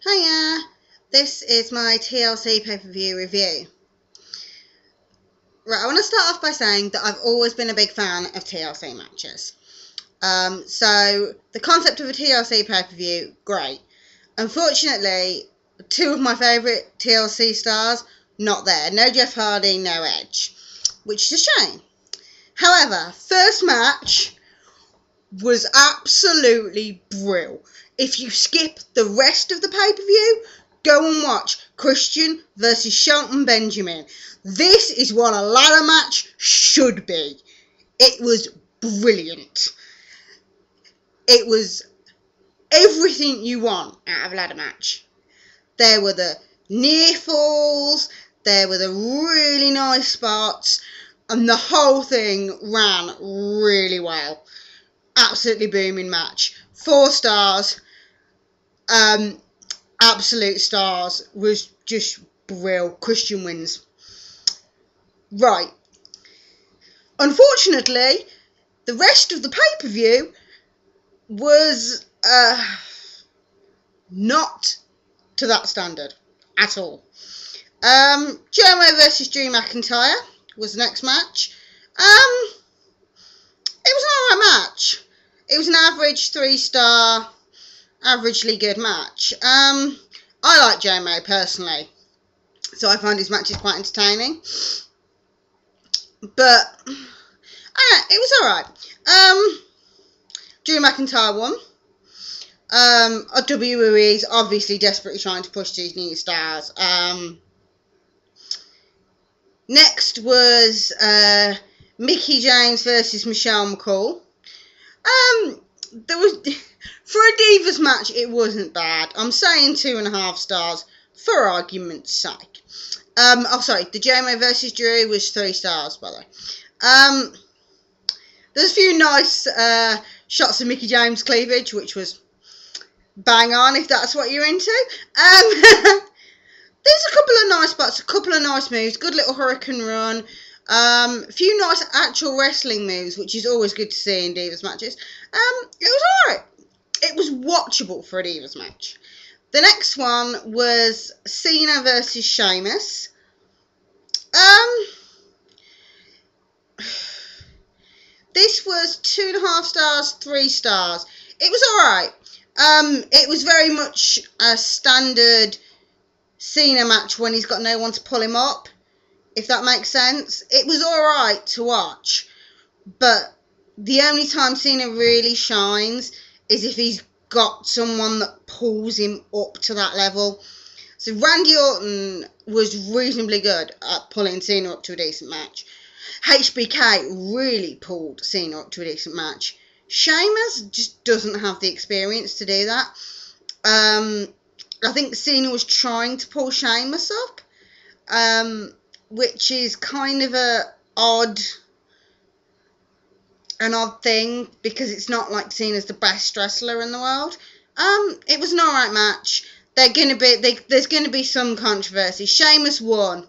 Hiya, this is my TLC pay-per-view review. Right, I want to start off by saying that I've always been a big fan of TLC matches. So, the concept of a TLC pay-per-view, great. Unfortunately, two of my favourite TLC stars, not there. No Jeff Hardy, no Edge. Which is a shame. However, first match was absolutely brilliant. If you skip the rest of the pay-per-view, go and watch Christian versus Shelton Benjamin. This is what a ladder match should be. It was brilliant. It was everything you want out of a ladder match. There were the near falls, there were the really nice spots, and the whole thing ran really well. Absolutely booming match. 4 stars. Absolute stars. Was just brilliant. Christian wins. Right. Unfortunately, the rest of the pay-per-view was not to that standard at all. Jey Uso versus Drew McIntyre was the next match. It was an alright match. It was an average 3-star, averagely good match. I like Jey Uso personally, so I find his matches quite entertaining. But I don't know, it was alright. Drew McIntyre won. WWE's obviously desperately trying to push these new stars. Next was Mickie James versus Michelle McCool. There was, for a Divas match, it wasn't bad. I'm saying 2.5 stars for argument's sake. The Jey Uso versus Drew was 3 stars, by the way. There's a few nice shots of Mickie James' cleavage, which was bang on if that's what you're into. There's a couple of nice spots, a couple of nice moves, good little hurricane run. A few nice actual wrestling moves, which is always good to see in Divas matches. It was alright. It was watchable for a Divas match. The next one was Cena versus Sheamus. This was 2.5 stars, 3 stars. It was alright. It was very much a standard Cena match when he's got no one to pull him up, if that makes sense. It was alright to watch, but the only time Cena really shines is if he's got someone that pulls him up to that level. So Randy Orton was reasonably good at pulling Cena up to a decent match. HBK really pulled Cena up to a decent match. Sheamus just doesn't have the experience to do that. I think Cena was trying to pull Sheamus up, which is kind of an odd thing, because it's not like Cena's the best wrestler in the world. It was an alright match. There's gonna be some controversy. Sheamus won.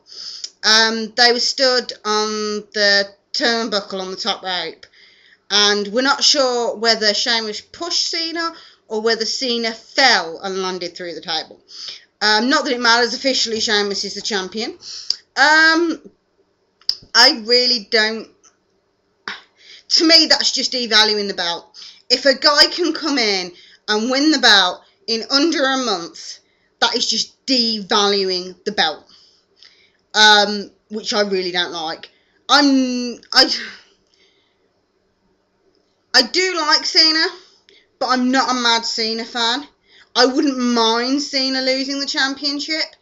They were stood on the turnbuckle on the top rope, and we're not sure whether Sheamus pushed Cena or whether Cena fell and landed through the table. Not that it matters. Officially, Sheamus is the champion. I really don't. To me, that's just devaluing the belt. If a guy can come in and win the belt in under a month, that is just devaluing the belt. Which I really don't like. I do like Cena, but I'm not a mad Cena fan. I wouldn't mind Cena losing the championship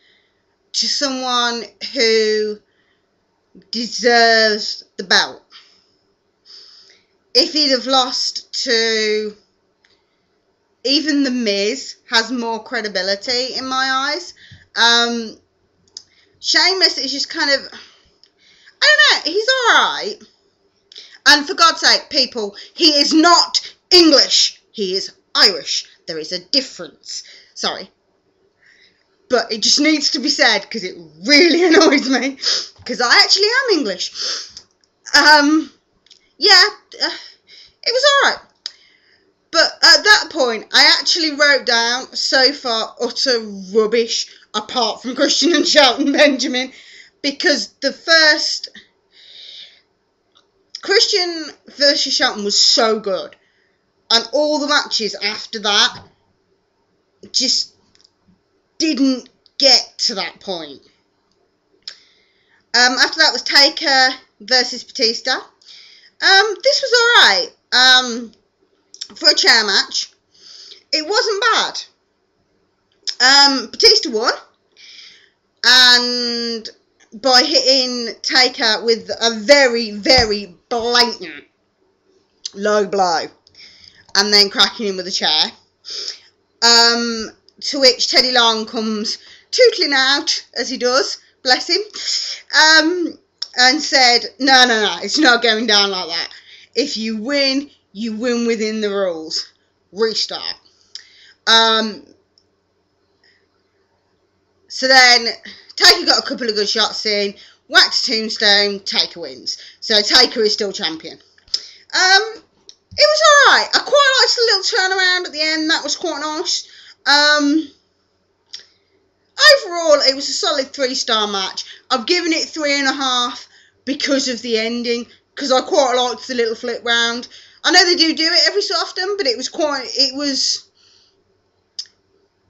to someone who deserves the belt. If he'd have lost to even The Miz, has more credibility in my eyes. Sheamus is just kind of, I don't know, he's alright. And for God's sake, people, he is not English. He is Irish. There is a difference. Sorry. But it just needs to be said, because it really annoys me. Because I actually am English. Yeah, it was alright. But at that point, I actually wrote down, so far, utter rubbish, apart from Christian and Shelton Benjamin, because the first Christian versus Shelton was so good, and all the matches after that just didn't get to that point. After that was Taker versus Batista. This was alright. For a chair match, it wasn't bad. Batista won, and by hitting Taker with a very, very blatant low blow, and then cracking him with a chair. To which Teddy Long comes tootling out, as he does, bless him, and said, no, it's not going down like that. If you win within the rules. Restart. So then, Taker got a couple of good shots in, whacked Tombstone, Taker wins. So Taker is still champion. It was alright. I quite liked the little turnaround at the end. That was quite nice. Overall, it was a solid 3-star match. I've given it 3.5 because of the ending, because I quite liked the little flip round. I know they do it every so often, but it was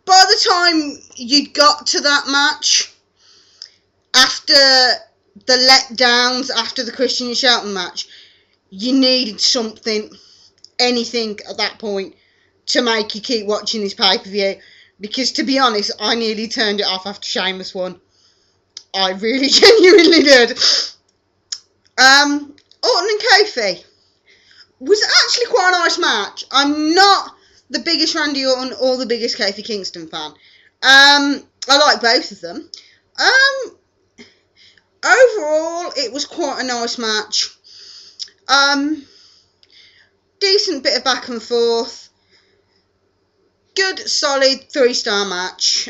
by the time you got to that match, after the letdowns, after the Christian and Shelton match, you needed something, anything at that point, to make you keep watching this pay-per-view. Because, to be honest, I nearly turned it off after Sheamus won. I really genuinely did. Orton and Kofi was actually quite a nice match. I'm not the biggest Randy Orton or the biggest Kofi Kingston fan. I like both of them. Overall, it was quite a nice match. Decent bit of back and forth. Good, solid 3-star match.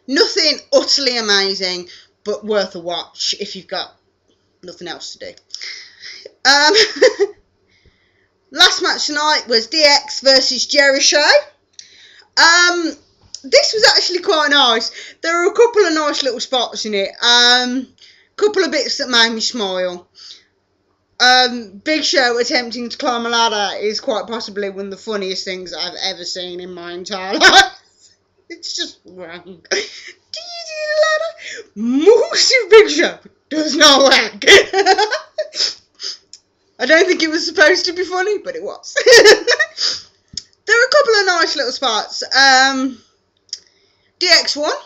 Nothing utterly amazing, but worth a watch if you've got nothing else to do. Last match tonight was DX versus Jericho. This was actually quite nice. There were a couple of nice little spots in it. Couple of bits that made me smile. Big Show attempting to climb a ladder is quite possibly one of the funniest things I've ever seen in my entire life. It's just wrong. Do you see the ladder? Massive Big Show does not work. I don't think it was supposed to be funny, but it was. There were a couple of nice little spots. DX won,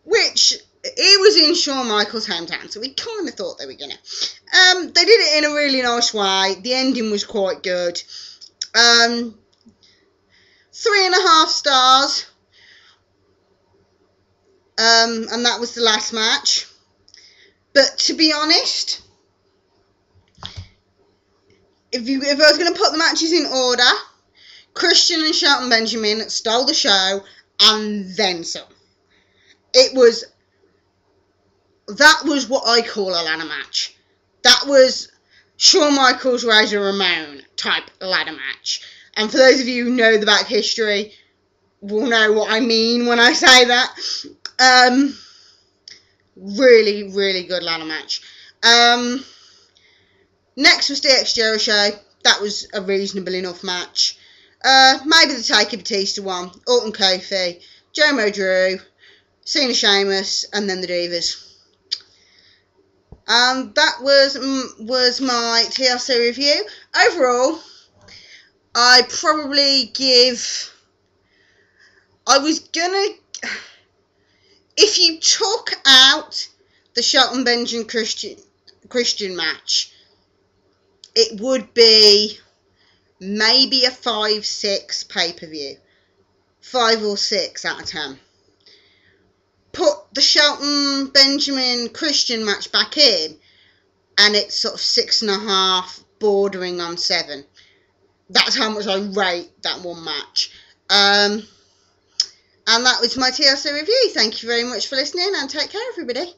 which it was in Shawn Michaels' hometown, so we kind of thought they were gonna. They did it in a really nice way. The ending was quite good. 3.5 stars. And that was the last match. But to be honest, if I was going to put the matches in order, Christian and Shelton Benjamin stole the show and then some. That was what I call a ladder match. That was Shawn Michaels, Razor Ramon type ladder match. And for those of you who know the back history, will know what I mean when I say that. Really, really good ladder match. Next was DX Jericho. That was a reasonable enough match. Maybe the Taker Batista one. Orton Kofi. Jomo Drew. Cena Sheamus. And then the Divas. That was my TLC review. Overall, I probably give... If you took out the Shelton Benjamin Christian match, it would be maybe a 5-6 pay-per-view. 5 or 6 out of 10. Put the Shelton Benjamin Christian match back in, and it's sort of 6.5, bordering on 7. That's how much I rate that one match. And that was my TLC review. Thank you very much for listening, and take care, everybody.